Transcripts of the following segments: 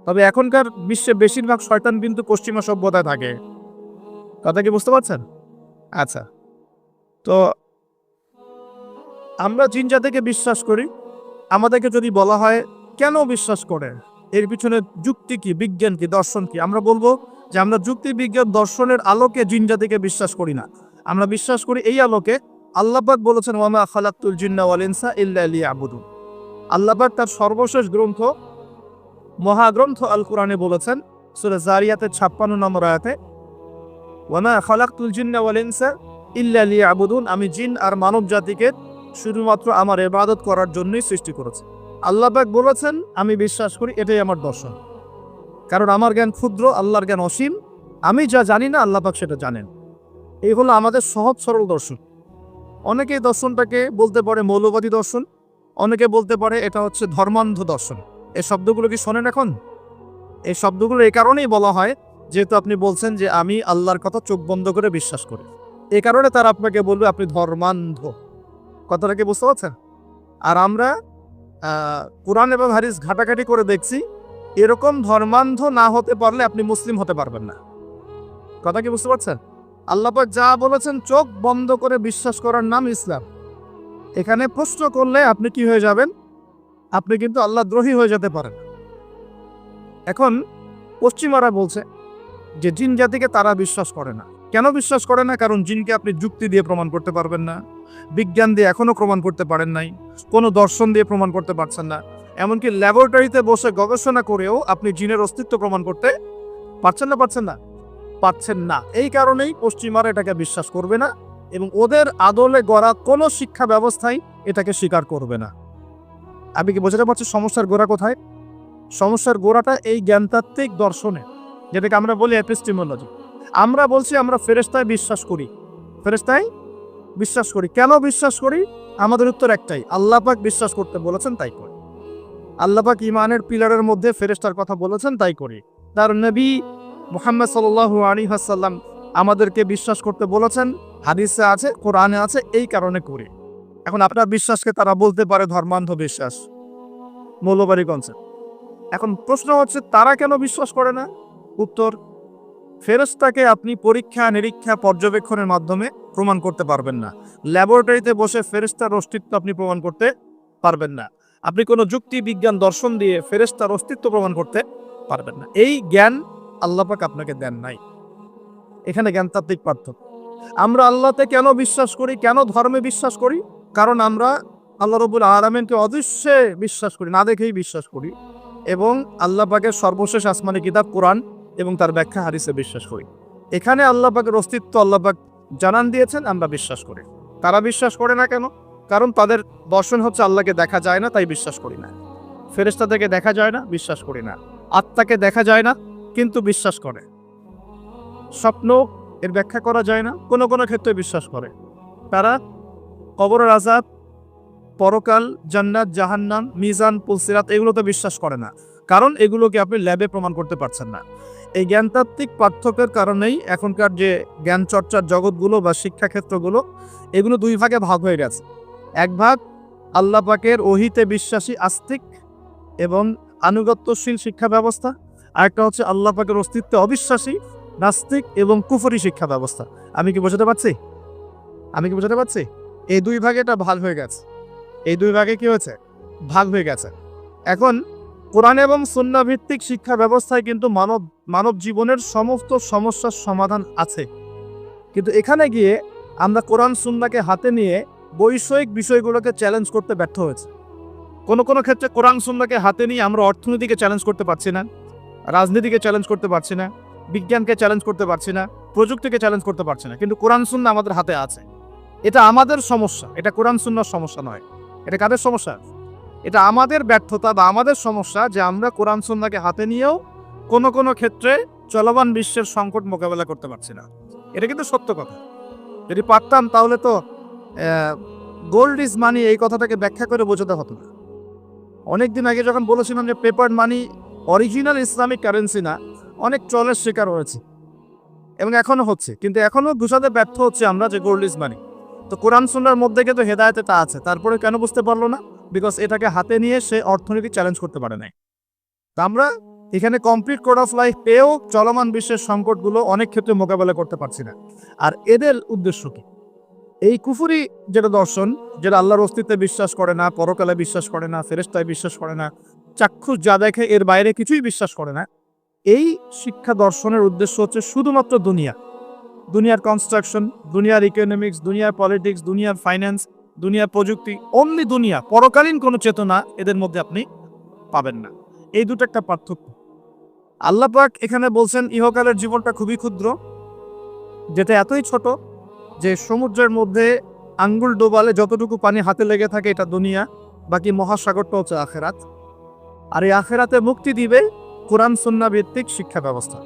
তবে এখনকার বিশ্বে বেশিরভাগ শয়তান কিন্তু পশ্চিমা সভ্যতায় থাকে। কথা কি বুঝতে পারছেন? আচ্ছা, তো আমরা জিন জাতিকে বিশ্বাস করি। আমাদেরকে যদি বলা হয় কেন বিশ্বাস করে, এর পিছনে যুক্তি কি, বিজ্ঞান কি, দর্শন কি, আমরা বলবো যে আমরা যুক্তি, বিজ্ঞান, দর্শনের আলোকে জিন জাতিকে বিশ্বাস করি না। আমরা বিশ্বাস করি এই আলোকে। আল্লাহ পাক বলেছেন, ওয়া মা খালাকতুল জিন্না ওয়াল ইনসা ইল্লা লিয়াবুদুন। আল্লাহ পাক তার সর্বশেষ গ্রন্থ, মহাগ্রন্থ আল কোরআনে বলেছেন, সূরা জারিয়াতের 56 নম্বর আয়াতে, ওয়া মা খালাকতুল জিন্না ওয়াল ইনসা ইল্লা লিয়াবুদুন, আমি জিন আর মানব জাতিকে শুধুমাত্র আমার ইবাদত করার জন্যই সৃষ্টি করেছি। আল্লাহ পাক বলেছেন আমি বিশ্বাস করি, এটাই আমার দর্শন। কারণ আমার জ্ঞান ক্ষুদ্র, আল্লাহর জ্ঞান অসীম। আমি যা জানি না আল্লাহ পাক সেটা জানেন। এই হলো আমাদের সহজ সরল দর্শন। অনেকে দর্শনটাকে বলতে পারে মৌলবাদী দর্শন, অনেকে বলতে পারে এটা হচ্ছে ধর্মান্ধ দর্শন। এই শব্দগুলো কি শোনেন এখন? এই শব্দগুলো এই কারণেই বলা হয়, যেহেতু আপনি বলছেন যে আমি আল্লাহর কথা চোখ বন্ধ করে বিশ্বাস করি, এই কারণে তারা আপনাকে বলবে আপনি ধর্মান্ধ। কথাটা কি বুঝতে পারছেন? আর আমরা কোরআন এবং হাদিস ঘাটাঘাটি করে দেখছি, এরকম ধর্মান্ধ না হতে পারলে আপনি মুসলিম হতে পারবেন না। কথা কি বুঝতে পারছেন? আল্লাহ পাক যা বলেছেন চোখ বন্ধ করে বিশ্বাস করার নাম ইসলাম। এখানে প্রশ্ন করলে আপনি কি হয়ে যাবেন? আপনি কিন্তু আল্লাহ দ্রোহী হয়ে যেতে পারেন। এখন পশ্চিমারা বলছে যে জিন জাতিকে তারা বিশ্বাস করে না। কেন বিশ্বাস করে না? কারণ জিনকে আপনি যুক্তি দিয়ে প্রমাণ করতে পারবেন না, বিজ্ঞান দিয়ে এখনো প্রমাণ করতে পারেন নাই, কোনো দর্শন দিয়ে প্রমাণ করতে পারছেন না। এমনকি ল্যাবরেটরিতে বসে গবেষণা করেও আপনি জিনের অস্তিত্ব প্রমাণ করতে পারছেন না, পারছেন না। এই কারণেই পশ্চিমারা এটাকে বিশ্বাস করবে না এবং ওদের আদলে গড়া কোনো শিক্ষা ব্যবস্থাই এটাকে স্বীকার করবে না। আমি কি বোঝাতে পারছি সমস্যার গোড়া কোথায়? সমস্যার গোড়াটা এই জ্ঞানতাত্ত্বিক দর্শনে, যেটাকে আমরা বলি এপিস্টিমোলজি। আমরা বলছি আমরা ফেরেশতায় বিশ্বাস করি, ফেরেশতায় বিশ্বাস করি। কেন বিশ্বাস করি? আমাদের উত্তর একটাই, আল্লাহ পাক বিশ্বাস করতে বলেছেন তাই করি। আল্লাহ পাক ঈমানের পিলারের মধ্যে ফেরেশতার কথা বলেছেন তাই করি। তার নবী মুহাম্মদ সাল্লাল্লাহু আলাইহি ওয়াসাল্লাম আমাদেরকে বিশ্বাস করতে বলেছেন, হাদিসে আছে, কোরআনে আছে, এই কারণে করি। এখন আপনার বিশ্বাসকে তারা বলতে পারে ধর্মান্ধ বিশ্বাস, মৌলবাদী কনসেপ্ট। এখন প্রশ্ন হচ্ছে তারা কেন বিশ্বাস করে না? উত্তর, ফেরেশতাকে আপনি পরীক্ষা নিরীক্ষা পর্যবেক্ষণের মাধ্যমে প্রমাণ করতে পারবেন না। ল্যাবরেটরিতে বসে ফেরেশতার অস্তিত্ব আপনি প্রমাণ করতে পারবেন না। আপনি কোনো যুক্তি, বিজ্ঞান, দর্শন দিয়ে ফেরেশতার অস্তিত্ব প্রমাণ করতে পারবেন না। এই জ্ঞান আল্লাহ পাক আপনাকে দেন নাই। এখানে জ্ঞানতাত্ত্বিক পার্থক্য। আমরা আল্লাহতে কেন বিশ্বাস করি, কেন ধর্মে বিশ্বাস করি? কারণ আমরা আল্লাহ রাব্বুল আলামিনকে অদৃশ্যে বিশ্বাস করি, না দেখেই বিশ্বাস করি, এবং আল্লাহ পাকের সর্বশেষ আসমানি কিতাব কোরআন এবং তার ব্যাখ্যা হাদিসে বিশ্বাস করি। এখানে আল্লাহ পাকের অস্তিত্ব আল্লাহ পাক জানান দিয়েছেন, আমরা বিশ্বাস করি। তারা বিশ্বাস করে না কেন? কারণ তাদের দর্শন হচ্ছে আল্লাহকে দেখা যায় না, তাই বিশ্বাস করি না। ফেরেশতাদেরকে দেখা যায় না, বিশ্বাস করি না। আত্মাকে দেখা যায় না, কিন্তু বিশ্বাস করে। স্বপ্ন এর ব্যাখ্যা করা যায় না, কোনো কোনো ক্ষেত্রে বিশ্বাস করে। তারা কবরের আযাব, পরকাল, জান্নাত, জাহান্নাম, মিজান, পুলসিরাত এগুলোতে বিশ্বাস করে না, কারণ এগুলোকে আপনি ল্যাবে প্রমাণ করতে পারছেন না। এই জ্ঞানতাত্ত্বিক পার্থক্যের কারণেই এখনকার যে জ্ঞান চর্চার জগৎগুলো বা শিক্ষাক্ষেত্রগুলো, এগুলো দুই ভাগে ভাগ হয়ে গেছে। এক ভাগ আল্লাহ পাকের ওহিতে বিশ্বাসী আস্তিক এবং আনুগত্যশীল শিক্ষা ব্যবস্থা, আরেকটা হচ্ছে আল্লাহ পাকের অস্তিত্বে অবিশ্বাসী নাস্তিক এবং কুফরি শিক্ষা ব্যবস্থা। আমি কি বোঝাতে পারছি? এই দুই ভাগে এটা ভাগ হয়ে গেছে। এই দুই ভাগে কি হয়েছে? ভাগ হয়ে গেছে। এখন কোরআন এবং সুন্নাহ ভিত্তিক শিক্ষা ব্যবস্থায় কিন্তু মানব জীবনের সমস্ত সমস্যার সমাধান আছে। কিন্তু এখানে গিয়ে আমরা কোরআন সুন্নাহকে হাতে নিয়ে বৈষয়িক বিষয়গুলোকে চ্যালেঞ্জ করতে ব্যর্থ হয়েছে। কোনো কোনো ক্ষেত্রে কোরআন সুন্নাহকে হাতে নিয়ে আমরা অর্থনীতিকে চ্যালেঞ্জ করতে পারছি না, রাজনীতিকে চ্যালেঞ্জ করতে পারছি না, বিজ্ঞানকে চ্যালেঞ্জ করতে পারছি না, প্রযুক্তিকে চ্যালেঞ্জ করতে পারছি না, কিন্তু কোরআন সুন্নাহ আমাদের হাতে আছে। এটা আমাদের সমস্যা, এটা কোরআন সুন্নাহর সমস্যা নয়। এটা কাদের সমস্যা? এটা আমাদের ব্যর্থতা বা আমাদের সমস্যা যে আমরা কোরআন সুন্নাহকে হাতে নিয়েও কোনো কোনো ক্ষেত্রে চলমান বিশ্বের সংকট মোকাবেলা করতে পারছি না। এটা কিন্তু সত্য কথা। যদি পারতাম তাহলে তো গোল্ড ইজ মানি এই কথাটাকে ব্যাখ্যা করে বোঝাতে হতো না। অনেকদিন আগে যখন বলেছিলাম যে পেপার মানি অরিজিনাল ইসলামিক কারেন্সি না, অনেক ট্রলের শিকার হয়েছে এবং এখনো হচ্ছে, কিন্তু এখনো বুঝাতে ব্যর্থ হচ্ছে আমরা যে গোল্ড ইজ মানি। তো কোরআন সুন্নাহর মধ্যে কিন্তু হেদায়েতে তা আছে, তারপরে কেন বুঝতে পারলো না? বিকজ এটাকে হাতে নিয়ে সে অর্থনীতি চ্যালেঞ্জ করতে পারে নাই। তা আমরা এখানে কমপ্লিট কোড অফ লাইফ পেয়েও চলমান বিশ্বের সংকটগুলো অনেক ক্ষেত্রে মোকাবেলা করতে পারছি না। আর এদের উদ্দেশ্য কি? এই কুফুরি যেটা দর্শন, যেটা আল্লাহর অস্তিত্বে বিশ্বাস করে না, পরকালে বিশ্বাস করে না, ফেরেশতায় বিশ্বাস করে না, চাক্ষুষ যা দেখে এর বাইরে কিছুই বিশ্বাস করে না, এই শিক্ষা দর্শনের উদ্দেশ্য হচ্ছে শুধুমাত্র দুনিয়ার কনস্ট্রাকশন, দুনিয়ার ইকোনমিক্স, দুনিয়ার পলিটিক্স, দুনিয়ার ফাইন্যান্স, দুনিয়ার প্রযুক্তি, অনলি দুনিয়া, পরকালীন কোনো চেতনা এদের মধ্যে আপনি পাবেন না। এই দুটো একটা পার্থক্য। আল্লাহ পাক এখানে বলছেন ইহকালের জীবনটা খুবই ক্ষুদ্র, যেটা এতই ছোট যে সমুদ্রের মধ্যে আঙ্গুল ডোবালে যতটুকু পানি হাতে লেগে থাকে এটা দুনিয়া, বাকি মহাসাগরটা হচ্ছে আখেরাত। আর এই আখেরাতে মুক্তি দিবে কোরআন সুন্নাহ ভিত্তিক শিক্ষা ব্যবস্থা।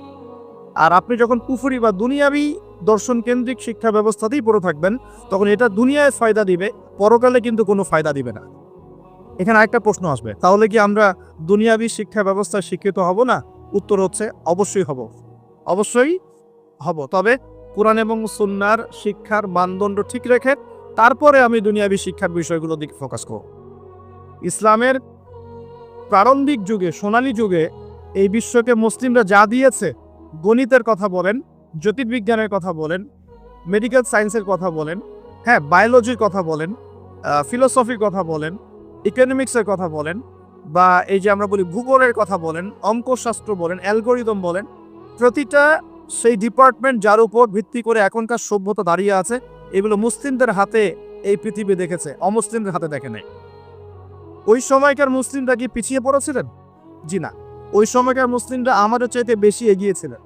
আর আপনি যখন কুফরি বা দুনিয়াবি দর্শন কেন্দ্রিক শিক্ষা ব্যবস্থাতেই পড়ে থাকবেন, তখন এটা দুনিয়ায় ফায়দা দিবে, পরকালে কিন্তু কোনো ফায়দা দিবে না। এখানে আরেকটা প্রশ্ন আসবে, তাহলে কি আমরা দুনিয়াবি শিক্ষা ব্যবস্থায় শিক্ষিত হব না? উত্তর হচ্ছে অবশ্যই হব, অবশ্যই হব। তবে কোরআন এবং সুন্নাহর শিক্ষার মানদণ্ড ঠিক রেখে তারপরে আমি দুনিয়াবি শিক্ষার বিষয়গুলোর দিকে ফোকাস করব। ইসলামের প্রারম্ভিক যুগে, সোনালী যুগে এই বিশ্বকে মুসলিমরা যা দিয়েছে, গণিতের কথা বলেন, জ্যোতির্বিজ্ঞানের কথা বলেন, মেডিকেল সায়েন্সের কথা বলেন, হ্যাঁ, বায়োলজির কথা বলেন, ফিলোসফির কথা বলেন, ইকোনমিক্সের কথা বলেন, বা এই যে আমরা বলি ভূগোলের কথা বলেন, অঙ্কশাস্ত্র বলেন, অ্যালগোরিদম বলেন, প্রতিটা সেই ডিপার্টমেন্ট যার উপর ভিত্তি করে এখনকার সভ্যতা দাঁড়িয়ে আছে, এগুলো মুসলিমদের হাতে এই পৃথিবী দেখেছে, অমুসলিমদের হাতে দেখে নাই। ওই সময়কার মুসলিমরা কি পিছিয়ে পড়েছিলেন? জি না, ওই সময়কার মুসলিমরা আমাদের চাইতে বেশি এগিয়েছিলেন।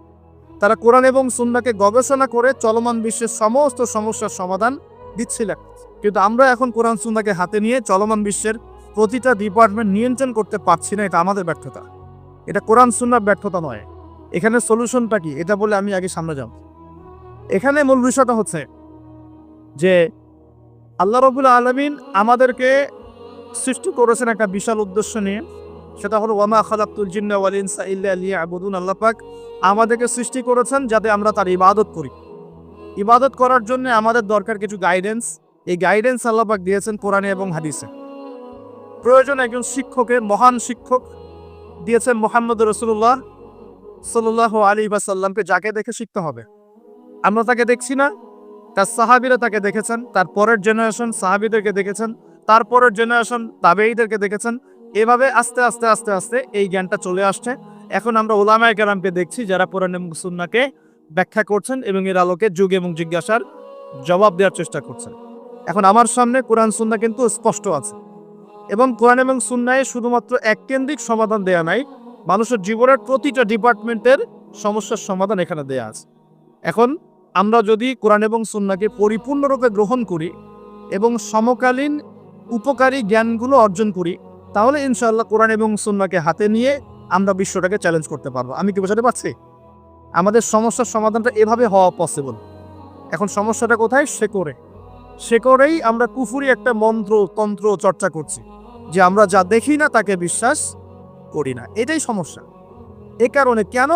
তারা কোরআন এবং সুন্নাহকে গবেষণা করে চলমান বিশ্বের সমস্ত সমস্যার সমাধান দিচ্ছিলেন। কিন্তু আমরা এখন কোরআন সুন্নাহকে হাতে নিয়ে চলমান বিশ্বের প্রতিটা ডিপার্টমেন্ট নিয়ন্ত্রণ করতে পারছি না। এটা আমাদের ব্যর্থতা, এটা কোরআন সুন্নাহর ব্যর্থতা নয়। এখানে সলিউশনটা কি, এটা বলে আমি আগে সামনে যাব। এখানে মূল বিষয়টা হচ্ছে যে আল্লাহ রাব্বুল আলামিন আমাদেরকে সৃষ্টি করেছেন একটা বিশাল উদ্দেশ্য নিয়ে, সেটা হলো ওয়ামা খালাকতুল জিন্না ওয়াল ইনসা ইল্লা লিয়াবুদুন। আল্লাহ পাক আমাদেরকে সৃষ্টি করেছেন যাতে আমরা তার ইবাদত করি। ইবাদত করার জন্য আমাদের দরকার কিছু গাইডেন্স। এই গাইডেন্স আল্লাহ পাক দিয়েছেন কোরআনে এবং হাদিসে। প্রয়োজন একজন শিক্ষকের, মহান শিক্ষক দিয়েছেন মুহাম্মদ রাসূলুল্লাহ সাল্লাল্লাহু আলাইহি ওয়াসাল্লামকে, যাকে দেখে শিখতে হবে। আমরা তাকে দেখছি না, তার সাহাবীরা তাকে দেখেছেন, তার পরের জেনারেশন সাহাবীদেরকে দেখেছেন, তারপরের জেনারেশন তাবেঈদেরকে দেখেছেন। এভাবে আস্তে আস্তে আস্তে আস্তে এই জ্ঞানটা চলে আসছে। এখন আমরা উলামায়ে কেরামকে দেখছি যারা কোরআন এবং সুন্নাহকে ব্যাখ্যা করছেন এবং এর আলোকে যুগ এবং জিজ্ঞাসার জবাব দেওয়ার চেষ্টা করছেন। এখন আমার সামনে কোরআন সুন্নাহ কিন্তু স্পষ্ট আছে, এবং কোরআন এবং সুন্নাহে শুধুমাত্র এককেন্দ্রিক সমাধান দেয়া নাই, মানুষের জীবনের প্রতিটা ডিপার্টমেন্টের সমস্যার সমাধান এখানে দেয়া আছে। এখন আমরা যদি কোরআন এবং সুন্নাহকে পরিপূর্ণরূপে গ্রহণ করি এবং সমকালীন উপকারী জ্ঞানগুলো অর্জন করি, তাহলে ইনশাআল্লাহ কোরআন এবং সুন্নাহকে হাতে নিয়ে আমরা বিশ্বটাকে চ্যালেঞ্জ করতে পারবো। আমি কি বোঝাতে পারছি? আমাদের সমস্যার সমাধানটা এভাবে হওয়া পসিবল। এখন সমস্যাটা কোথায়? শেকড়েই আমরা কুফুরি একটা মন্ত্র তন্ত্র চর্চা করছি, যে আমরা যা দেখি না তাকে বিশ্বাস করি না। এটাই সমস্যা। এ কারণে কেন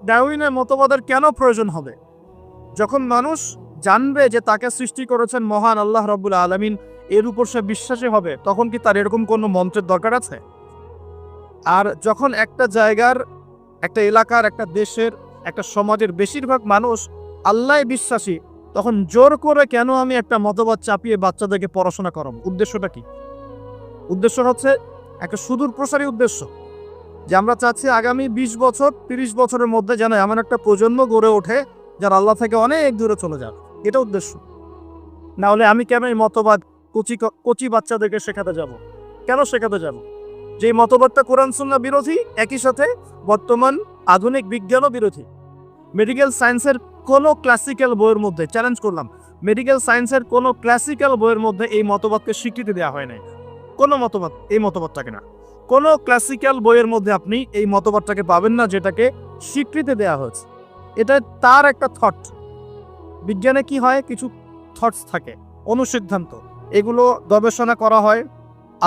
ডারউইনের মতবাদের কেন প্রয়োজন হবে? যখন মানুষ জানবে যে তাকে সৃষ্টি করেছেন মহান আল্লাহ রাব্বুল আলামিন, এর উপর সে বিশ্বাসী হবে, তখন কি তার এরকম কোনো মন্ত্রের দরকার আছে? আর যখন একটা জায়গার, একটা এলাকার, একটা দেশের, একটা সমাজের বেশিরভাগ মানুষ আল্লাহয় বিশ্বাসী, তখন জোর করে কেন আমি একটা মতবাদ চাপিয়ে বাচ্চাদেরকে পড়াশোনা করাবো? উদ্দেশ্যটা কি? উদ্দেশ্য হচ্ছে একটা সুদূর প্রসারী উদ্দেশ্য, যে আমরা চাচ্ছি আগামী 20 বছর 30 বছরের মধ্যে যেন এমন একটা প্রজন্ম গড়ে ওঠে যারা আল্লাহ থেকে অনেক দূরে চলে যাবে। এটা উদ্দেশ্য। না হলে আমি কেন এই মতবাদ কচি বাচ্চাদেরকে শেখাতে যাব? কেন শেখাতে যাব? যে মতবাদটা কোরআন সুন্নাহ বিরোধী, একই সাথে বর্তমান আধুনিক বিজ্ঞানও বিরোধী। মেডিকেল সায়েন্সের কোনো ক্লাসিক্যাল বইয়ের মধ্যে, চ্যালেঞ্জ করলাম, মেডিকেল সায়েন্সের কোনো ক্লাসিক্যাল বইয়ের মধ্যে এই মতবাদকে স্বীকৃতি দেওয়া হয় নাই। কোনো মতবাদ, এই মতবাদটাকে না, কোনো ক্লাসিক্যাল বইয়ের মধ্যে আপনি এই মতবাদটাকে পাবেন না যেটাকে স্বীকৃতি দেওয়া হয়েছে। এটা তার একটা থট। বিজ্ঞানে কি হয়, কিছু থটস থাকে, অনুসিদ্ধান্ত, এগুলো গবেষণা করা হয়,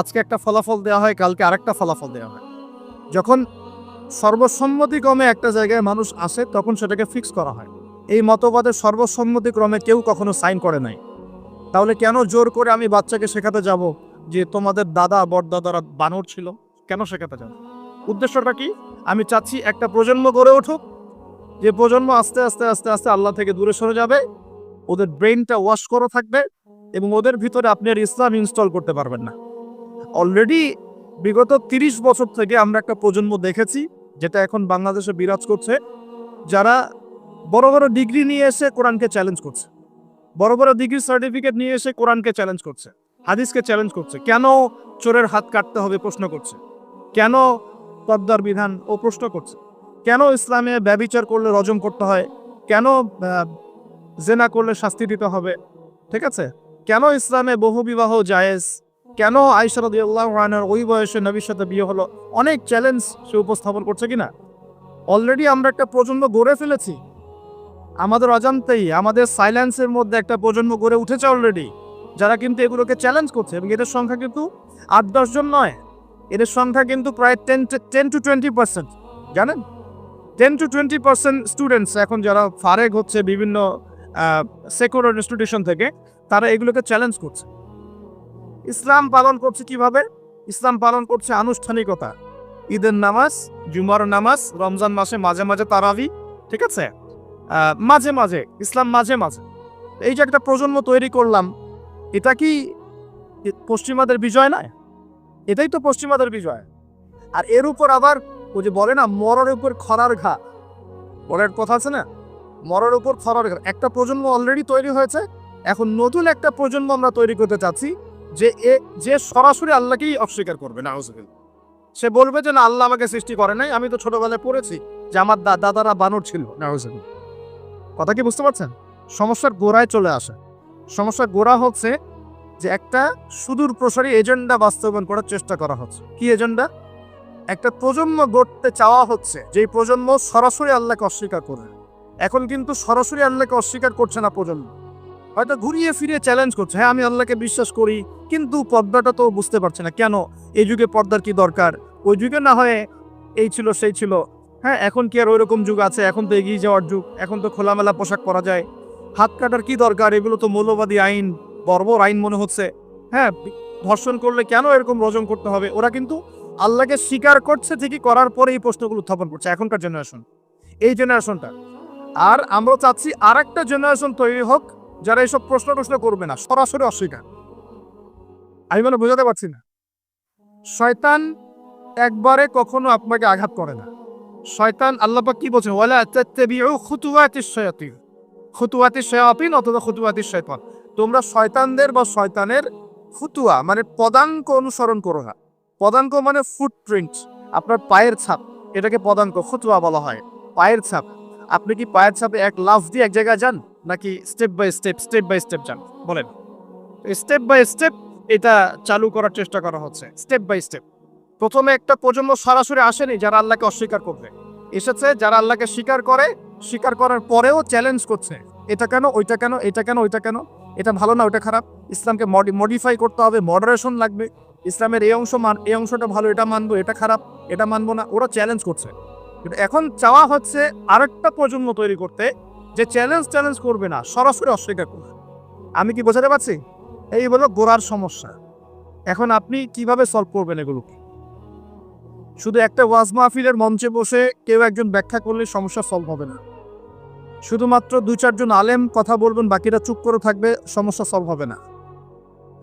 আজকে একটা ফলাফল দেওয়া হয়, কালকে আরেকটা ফলাফল দেওয়া হয়। যখন সর্বসম্মতিক্রমে একটা জায়গায় মানুষ আসে, তখন সেটাকে ফিক্স করা হয়। এই মতবাদের সর্বসম্মতিক্রমে কেউ কখনো সাইন করে নাই। তাহলে কেন জোর করে আমি বাচ্চাকে শেখাতে যাব যে তোমাদের দাদা বড়দাদারা বানর ছিল? কেন শেখাতে যাব? উদ্দেশ্যটা কি? আমি চাচ্ছি একটা প্রজন্ম গড়ে উঠুক, যে প্রজন্ম আস্তে আস্তে আস্তে আস্তে আল্লাহ থেকে দূরে সরে যাবে, ওদের ব্রেইনটা ওয়াশ করা থাকবে এবং ওদের ভিতরে আপনি আর ইসলাম ইনস্টল করতে পারবেন না। অলরেডি বিগত 30 বছর থেকে আমরা একটা প্রজন্ম দেখেছি যেটা এখন বাংলাদেশে বিরাজ করছে, যারা বড় বড় ডিগ্রি নিয়ে এসে কোরআনকে চ্যালেঞ্জ করছে, বড় বড় ডিগ্রি সার্টিফিকেট নিয়ে এসে কোরআনকে চ্যালেঞ্জ করছে, হাদিসকে চ্যালেঞ্জ করছে। কেন চোরের হাত কাটতে হবে প্রশ্ন করছে, কেন পর্দার বিধান ও প্রশ্ন করছে, কেন ইসলামে ব্যভিচার করলে রজম করতে হয়, কেন জেনা করলে শাস্তি দিতে হবে, ঠিক আছে, কেন ইসলামে বহু বিবাহ জায়েজ, কেন আয়েশা রাদিয়াল্লাহু আনহার ওই বয়সে নবীর সাথে বিয়ে হলো, অনেক চ্যালেঞ্জ সে উপস্থাপন করছে কিনা। অলরেডি আমরা একটা প্রজন্ম গড়ে ফেলেছি, আমাদের অজান্তেই আমাদের সাইলেন্সের মধ্যে একটা প্রজন্ম গড়ে উঠেছে অলরেডি, যারা কিন্তু এগুলোকে চ্যালেঞ্জ করছে। এবং এদের সংখ্যা কিন্তু 8-10 জন নয়, এদের সংখ্যা কিন্তু প্রায় 10-20%, জানেন? 10-20% স্টুডেন্টস এখন যারা ফারেগ হচ্ছে বিভিন্ন সেকুলার ইনস্টিটিউশন থেকে, তারা এগুলোকে চ্যালেঞ্জ করছে। ইসলাম পালন করছে কিভাবে? ইসলাম পালন করছে আনুষ্ঠানিকতা, ঈদের নামাজ, জুমার নামাজ, রমজান মাসে মাঝে মাঝে তারাবি, ঠিক আছে, মাঝে মাঝে ইসলাম, মাঝে মাঝে। এই যে একটা প্রজন্ম তৈরি করলাম, এটা কি পশ্চিমাদের বিজয় নয়? এটাই তো পশ্চিমাদের বিজয়। আর এর উপর আবার ওই যে বলে না, মরার উপর খরার ঘা, বলার কথা আছে না, মরার উপর খরার ঘা। একটা প্রজন্ম অলরেডি তৈরি হয়েছে, এখন নতুন একটা প্রজন্ম আমরা তৈরি করতে চাচ্ছি, যে সরাসরি আল্লাহকেই অস্বীকার করবে না। সে বলবে যে না, আল্লাহ আমাকে সৃষ্টি করে নাই, আমি তো ছোটবেলায় পড়েছি যে আমার দাদারা বানর ছিল। না, কথা কি বুঝতে পারছেন? সমস্যার গোড়ায় চলে আসে। সমস্যার গোড়া হচ্ছে যে একটা সুদূর প্রসারী এজেন্ডা বাস্তবায়ন করার চেষ্টা করা হচ্ছে। কি এজেন্ডা? একটা প্রজন্ম গড়তে চাওয়া হচ্ছে, যেই প্রজন্ম সরাসরি আল্লাহকে অস্বীকার করবে। এখন কিন্তু সরাসরি আল্লাহকে অস্বীকার করছে না প্রজন্ম, হয়তো ঘুরিয়ে ফিরিয়ে চ্যালেঞ্জ করছে। হ্যাঁ, আমি আল্লাহকে বিশ্বাস করি, কিন্তু পর্দাটা তো বুঝতে পারছে না। কেন এই যুগে পর্দার কি দরকার? ওই যুগে না হয় এই ছিল সেই ছিল, হ্যাঁ, এখন কি আর ওই রকম যুগ আছে? এখন তো এগিয়ে যাওয়ার যুগ, এখন তো খোলামেলা পোশাক পরা যায়, হাত কাটার কি দরকার? এগুলো তো মৌলবাদী আইন, বর্বর আইন মনে হচ্ছে। হ্যাঁ, ধর্ষণ করলে কেন এরকম রজম করতে হবে? ওরা কিন্তু আল্লাহকে স্বীকার করছে ঠিকই, করার পরে এই প্রশ্নগুলো উত্থাপন করছে এখনকার জেনারেশন, এই জেনারেশনটা। আর আমরা চাচ্ছি আর একটা জেনারেশন তৈরি হোক, যারা এইসব প্রশ্ন করবে না, সরাসরি অস্বীকার। আমি মানে বোঝাতে পারছি না, শয়তান একবারে কখনো আপনাকে আঘাত করে না। শয়তান, আল্লাহ পাক কি বলছেন? ওয়ালা তাত্তাবিউ খুতুওয়াতিশ শায়াতিন, খুতুওয়াতিশ শায়াতিন অথবা খুতুওয়াতিশ শাইতান। তোমরা শয়তানদের বা শয়তানের খুতুয়া মানে পদাঙ্ক অনুসরণ করো না। পদাঙ্ক মানে ফুটপ্রিন্ট, আপনার পায়ের ছাপ, এটাকে পদাঙ্ক, খুতুয়া বলা হয়। পায়ের ছাপ। আপনি কি পায়ের ছাপে এক লাফ দিয়ে এক জায়গায় যান, নাকি স্টেপ বাই স্টেপ যান? বলেন। স্টেপ বাই স্টেপ এটা চালু করার চেষ্টা করা হচ্ছে, স্টেপ বাই স্টেপ। প্রথমে একটা প্রজন্ম সরাসরি আসেনি যারা আল্লাহকে অস্বীকার করবে, এসেছে যারা আল্লাহকে স্বীকার করে, স্বীকার করার পরেও চ্যালেঞ্জ করছে, এটা কেন, ওইটা কেন, এটা কেন, ওইটা কেন, এটা ভালো না, ওইটা খারাপ, ইসলামকে মডিফাই করতে হবে, মডারেশন লাগবে, ইসলামের এই অংশটা ভালো, এটা মানবো, এটা খারাপ, এটা মানবো না। ওরা চ্যালেঞ্জ করছে। কিন্তু এখন চাওয়া হচ্ছে আরেকটা প্রজন্ম তৈরি করতে, যে চ্যালেঞ্জ করবে না, সরাসরি অস্বীকার করবে। আমি কি বোঝাতে পারছি? এই হলো গোড়ার সমস্যা। এখন আপনি কিভাবে সলভ করবেন এগুলো? শুধু একটা ওয়াজ মাহফিলের মঞ্চে বসে কেউ একজন ব্যাখ্যা করলে সমস্যা সলভ হবে না। শুধুমাত্র 2-4 জন আলেম কথা বলবেন, বাকিরা চুপ করে থাকবে, সমস্যা সলভ হবে না।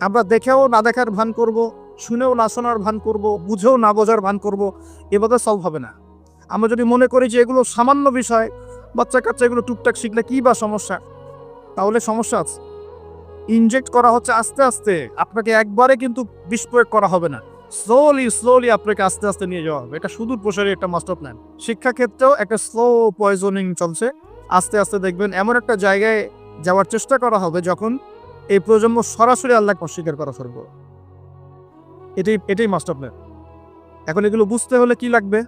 আমরা দেখেও না দেখার ভান করব, শুনেও না শোনার ভান করব, বুঝেও না বোঝার ভান করব, এভাবে সলভ হবে না। আমরা যদি মনে করি যে এগুলো সামান্য বিষয়, বাচ্চা কাচ্চা এগুলো টুকটাক শিখলে কি বা সমস্যা, তাহলে সমস্যা আছে। ইনজেক্ট করা হচ্ছে আস্তে আস্তে, আপনাকে একবারে কিন্তু বিষ প্রয়োগ করা হবে না, স্লোলি আপনাকে আস্তে আস্তে নিয়ে যাওয়া হবে। এটা সুদূর প্রসারী একটা মাস্টার প্ল্যান। শিক্ষাক্ষেত্রেও একটা স্লো পয়জনিং চলছে। আস্তে আস্তে দেখবেন এমন একটা জায়গায় যাওয়ার চেষ্টা করা হবে যখন এই প্রজন্ম সরাসরি আল্লাহকে অস্বীকার করা শুরু করবে। এটাই মাস্টার প্ল্যান। এখন এগুলো বুঝতে হলে কি লাগবে?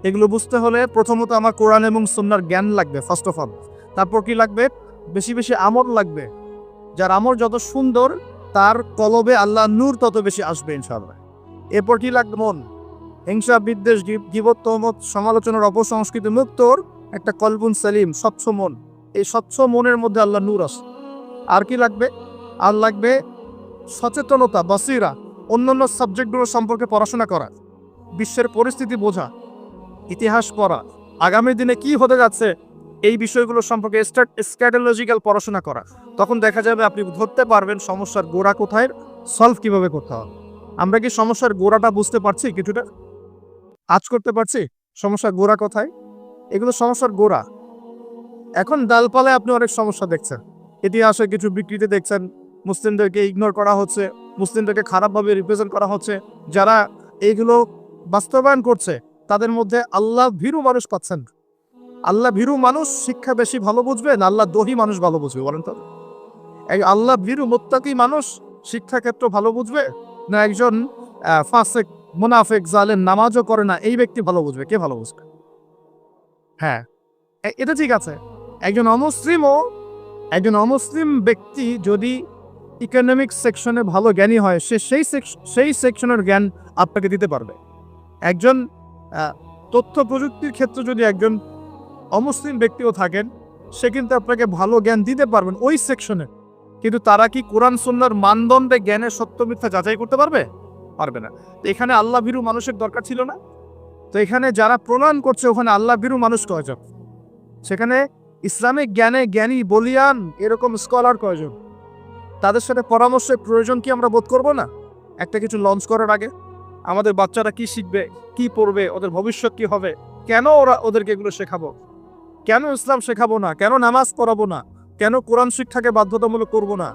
এগুলো বুঝতে হলে প্রথমত আমার কোরআন এবং সুন্নাহর জ্ঞান লাগবে, ফার্স্ট অফ অল। তারপর কি লাগবে? বেশি বেশি আমল লাগবে। যার আমল যত সুন্দর, তার কলবে আল্লাহ নূর তত বেশি আসবে ইনশাআল্লাহ। এরপর কি লাগবে? মন। হিংসা, বিদ্বেষ, গীবত, তহমত, সমালোচনার অপসংস্কৃতি মুক্তর একটা কলবুন সালিম, স্বচ্ছ মন। এই স্বচ্ছ মনের মধ্যে আল্লাহ নূর আসে। আর কি লাগবে? আর লাগবে সচেতনতা, বাসিরা, অন্যান্য সাবজেক্টগুলো সম্পর্কে পড়াশোনা করা। বিশ্বের পরিস্থিতি বোঝা, ইতিহাস পড়া, আগামী দিনে কি হতে যাচ্ছে এই বিষয়গুলো সম্পর্কে স্ট্র্যাটেলজিক্যাল পড়াশোনা করা, তখন দেখা যাবে আপনি ধরতে পারবেন সমস্যার গোড়া কোথায়, সলভ কিভাবে করতে হবে। আমরা কি সমস্যার গোড়াটা বুঝতে পারছি, কিছুটা আজ করতে পারছি সমস্যার গোড়া কোথায়? এগুলো সমস্যার গোড়া। এখন ডালপালায় আপনি অনেক সমস্যা দেখছেন, ইতিহাসে কিছু বিকৃতি দেখছেন, মুসলিমদেরকে ইগনোর করা হচ্ছে, মুসলিমদেরকে খারাপভাবে রিপ্রেজেন্ট করা হচ্ছে। যারা এইগুলো বাস্তবায়ন করছে তাদের মধ্যে আল্লাহ ভীরু মানুষ পাচ্ছেন। আল্লাহ ভীরু মানুষ শিক্ষা বেশি ভালো বুঝবে না আল্লাহ দহি মানুষ ভালো বুঝবে বলেন তো? এই আল্লাহ ভীরু মুত্তাকি মানুষ শিক্ষাক্ষেত্র ভালো বুঝবে না একজন ফাসেক মুনাফিক জালেম নামাজও করে না এই ব্যক্তি ভালো বুঝবে? কে ভালো বুঝবে? হ্যাঁ, এটা ঠিক আছে। একজন অমুসলিম ব্যক্তি যদি ইকোনমিক সেকশনে ভালো জ্ঞানী হয়, সে সেই সেকশনের জ্ঞান আপনাকে দিতে পারবে। একজন তথ্য প্রযুক্তির ক্ষেত্রে যদি একজন অমুসলিম ব্যক্তিও থাকেন, সে কিন্তু আপনাকে ভালো জ্ঞান দিতে পারবেন ওই সেকশনে। কিন্তু তারা কি কোরআন সুন্নাহর মানদণ্ডে জ্ঞানের সত্য মিথ্যা যাচাই করতে পারবে? পারবে না। তো এখানে আল্লাহ ভীরু মানুষের দরকার ছিল না? তো এখানে যারা প্রণয়ন করছে ওখানে আল্লাহ ভীরু মানুষ কয়জন? সেখানে ইসলামিক জ্ঞানে জ্ঞানী বলিয়ান এরকম স্কলার কয়জন? তাদের সাথে পরামর্শের প্রয়োজন কি আমরা বোধ করব না? একটা কিছু লঞ্চ করার আগে আমাদের বাচ্চারা কি শিখবে, কি পড়বে, ওদের ভবিষ্যৎ কি হবে, কেন ওদেরকে এগুলো শেখাবো, কেন ইসলাম শেখাবো না, কেন নামাজ পড়াবো না, কেন কোরআন শিক্ষাকে বাধ্যতামূলক করব না,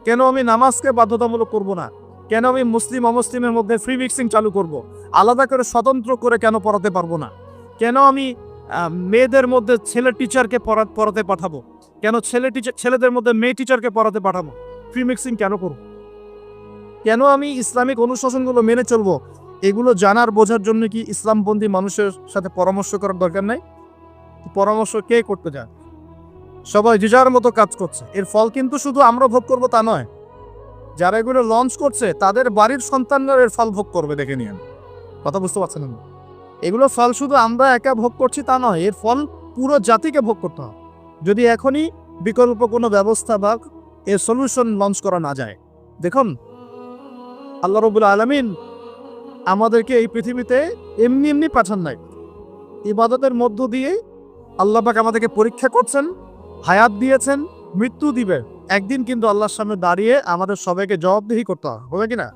কেন আমি নামাজকে বাধ্যতামূলক করব না, কেন আমি মুসলিম অমুসলিমের মধ্যে ফ্রি মিক্সিং চালু করব, আলাদা করে স্বতন্ত্র করে কেন পড়াতে পারবো না, কেন আমি মেয়েদের মধ্যে ছেলে টিচারকে পড়াতে পাঠাবো, কেন ছেলেদের মধ্যে মেয়ে টিচারকে পড়াতে পাঠাবো, ফ্রি মিক্সিং কেন করব, কেন আমি ইসলামিক অনুশাসনগুলো মেনে চলবো? এগুলো জানার বোঝার জন্য কি ইসলামপন্থী মানুষের সাথে পরামর্শ করার দরকার নাই? পরামর্শ কে করতে যায়? সবাই যে যার মতো কাজ করছে। এর ফল কিন্তু শুধু আমরা ভোগ করবো তা নয়, যারা এগুলো লঞ্চ করছে তাদের বাড়ির সন্তানরা এর ফল ভোগ করবে। দেখে নিন, কথা বুঝতে পারছেন? এগুলো ফল শুধু আমরা একা ভোগ করছি তা নয়, এর ফল পুরো জাতিকে ভোগ করতে হবে যদি এখনই বিকল্প কোনো ব্যবস্থা বা এর সলিউশন লঞ্চ করা না যায়। দেখুন, আল্লাহ রাব্বুল আলামিন আমাদেরকে এই পৃথিবীতে এমনি এমনি পাঠান নাই। ইবাদতের মধ্য দিয়ে আল্লাহ পাক আমাদেরকে পরীক্ষা করছেন, হায়াত দিয়েছেন, মৃত্যু দিবে একদিন, কিন্তু আল্লাহর সামনে দাঁড়িয়ে আমাদের সবাইকে জবাবদিহি করতে হবে কিনা?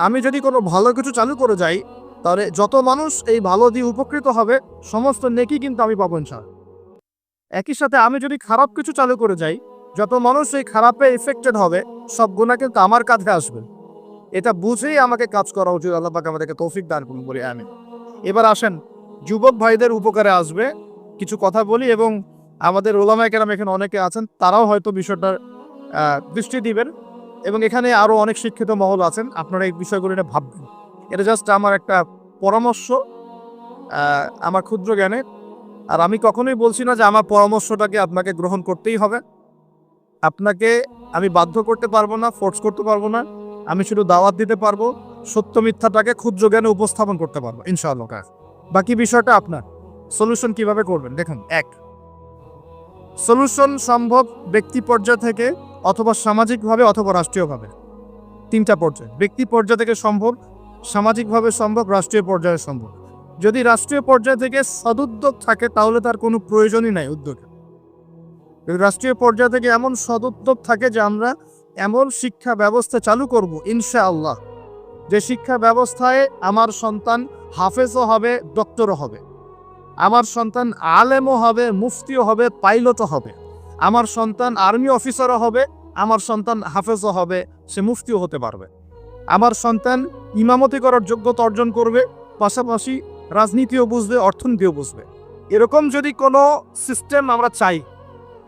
আমি যদি কোনো ভালো কিছু চালু করে যাই তাহলে যত মানুষ এই ভালো দিয়ে উপকৃত হবে সমস্ত নেকি কিন্তু আমি পাবো ইনশাআল্লাহ। একই সাথে আমি যদি খারাপ কিছু চালু করে যাই, যত মানুষ এই খারাপে এফেক্টেড হবে সব গুনাহ কিন্তু আমার কাঁধে আসবে। এটা বুঝেই আমাকে কাজ করা উচিত। আল্লাহ পাক আমাদেরকে তৌফিক দান করুন বলি আমিন। এবার আসেন যুবক ভাইদের উপকারে আসবে কিছু কথা বলি, এবং আমাদের ওলামায়ে কেরাম এখানে অনেকে আছেন, তারাও হয়তো বিষয়টার দৃষ্টি দিবেন, এবং এখানে আরও অনেক শিক্ষিত মহল আছেন, আপনারা এই বিষয়গুলো নিয়ে ভাববেন। এটা জাস্ট আমার একটা পরামর্শ, আমার ক্ষুদ্র জ্ঞানে। আর আমি কখনোই বলছি না যে আমার পরামর্শটাকে আপনাকে গ্রহণ করতেই হবে। আপনাকে আমি বাধ্য করতে পারবো না, ফোর্স করতে পারবো না। আমি শুধু দাওয়াত দিতে পারবো, সত্য মিথ্যাটাকে ক্ষুদ্র জ্ঞানে উপস্থাপন করতে পারবো ইনশাআল্লাহ। বাকি বিষয়টা আপনার। সলিউশন কিভাবে করবেন দেখুন, এক, সলিউশন সম্ভব ব্যক্তি পর্যায় থেকে, অথবা সামাজিকভাবে, অথবা রাষ্ট্রীয়ভাবে। তিনটা পর্যায়ে, ব্যক্তি পর্যায় থেকে সম্ভব, সামাজিকভাবে সম্ভব, রাষ্ট্রীয় পর্যায়ে সম্ভব। যদি রাষ্ট্রীয় পর্যায় থেকে সদুদ্যোগ থাকে তাহলে তার কোনো প্রয়োজনই নাই উদ্যোগে। রাষ্ট্রীয় পর্যায় থেকে এমন সদুদ্যোগ থাকে যে আমরা এমন শিক্ষা ব্যবস্থা চালু করব ইনশাআল্লাহ, যে শিক্ষা ব্যবস্থায় আমার সন্তান হাফেজও হবে, ডক্টরও হবে, আমার সন্তান আলেমও হবে, মুফতিও হবে, পাইলটও হবে, আমার সন্তান আর্মি অফিসারও হবে, আমার সন্তান হাফেজও হবে, সে মুফতিও হতে পারবে, আমার সন্তান ইমামতি করার যোগ্যতা অর্জন করবে, পাশাপাশি রাজনীতিও বুঝবে, অর্থনীতিও বুঝবে। এরকম যদি কোনো সিস্টেম আমরা চাই,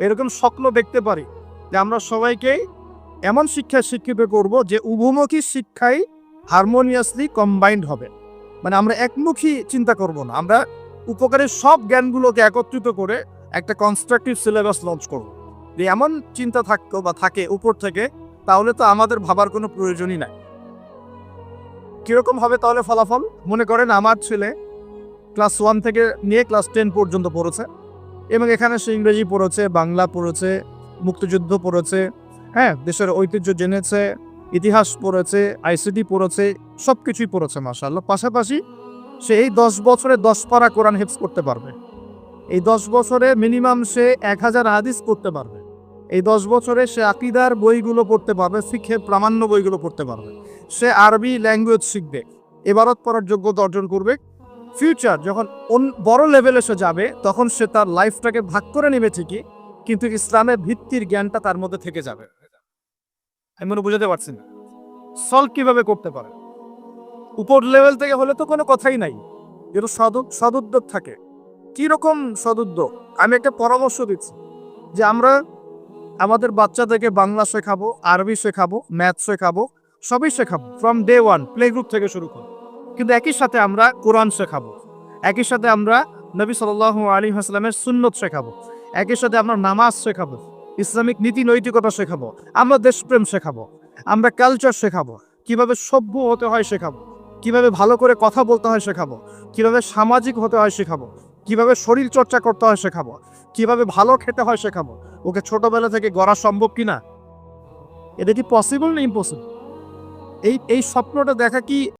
এরকম স্বপ্ন দেখতে পারি যে আমরা সবাইকে এমন শিক্ষায় শিক্ষিত করব যে উভমুখী শিক্ষায় হারমোনিয়াসলি কম্বাইন্ড হবে, মানে আমরা একমুখী চিন্তা করব না, আমরা উপকারের সব জ্ঞানগুলোকে একত্রিত করে একটা কনস্ট্রাকটিভ সিলেবাস লঞ্চ করব। যে এমন চিন্তা থাকতো বা থাকে উপর থেকে, তাহলে তো আমাদের ভাবার কোনো প্রয়োজনই নাই। কিরকম হবে তাহলে ফলাফল? মনে করেন আমার ছেলে ক্লাস 1 থেকে নিয়ে ক্লাস 10 পর্যন্ত পড়েছে, এবং এখানে সে ইংরেজি পড়েছে, বাংলা পড়েছে, মুক্তিযুদ্ধ পড়েছে, হ্যাঁ, দেশের ঐতিহ্য জেনেছে, ইতিহাস পড়েছে, আইসিটি পড়েছে, সব কিছুই পড়েছে মাশাআল্লাহ। পাশাপাশি সে এই 10 বছরে 10 পারা কোরআন হেফজ করতে পারবে। এই 10 বছরে মিনিমাম সে 1000 হাদিস পড়তে পারবে। এই 10 বছরে সে আকীদার বইগুলো পড়তে পারবে, ফিকহের প্রামাণ্য বইগুলো পড়তে পারবে। সে আরবি ল্যাঙ্গুয়েজ শিখবে, ইবারত পড়ার যোগ্যতা অর্জন করবে। ফিউচার যখন বড় লেভেলে সে যাবে, তখন সে তার লাইফটাকে ভাগ করে নেবে ঠিকই, কিন্তু ইসলামের ভিত্তির জ্ঞানটা তার মধ্যে থেকে যাবে। আমি মনে বুঝাতে পারছি না সলভ কিভাবে করতে পারে। উপর লেভেল থেকে হলে তো কোনো কথাই নাই, যেটা সদুদ্যোগ থাকে। কিরকম সদুদ্যোগ? আমি একটা পরামর্শ দিচ্ছি যে আমরা আমাদের বাচ্চাদেরকে বাংলা শেখাবো, আরবি শেখাবো, ম্যাথ শেখাবো, সবই শেখাবো from day one, play group থেকে শুরু করে। কিন্তু একই সাথে আমরা কোরআন শেখাবো, একই সাথে আমরা নবী সাল্লাল্লাহু আলাইহি ওয়াসাল্লামের সুন্নত শেখাবো, একই সাথে আমরা নামাজ শেখাবো, ইসলামিক নীতি নৈতিকতা শেখাবো, আমরা দেশপ্রেম শেখাবো, আমরা কালচার শেখাবো, কিভাবে সভ্য হতে হয় শেখাবো, কিভাবে ভালো করে কথা বলতে হয় শেখাবো, কিভাবে সামাজিক হতে হয় শেখাবো, কিভাবে শরীর চর্চা করতে হয় শেখাবো, কিভাবে ভালো খেতে হয় শেখাবো। ওকে ছোটবেলা থেকে গড়া সম্ভব কিনা? এটা কি পসিবল না ইম্পসিবল? এই স্বপ্নটা দেখা কি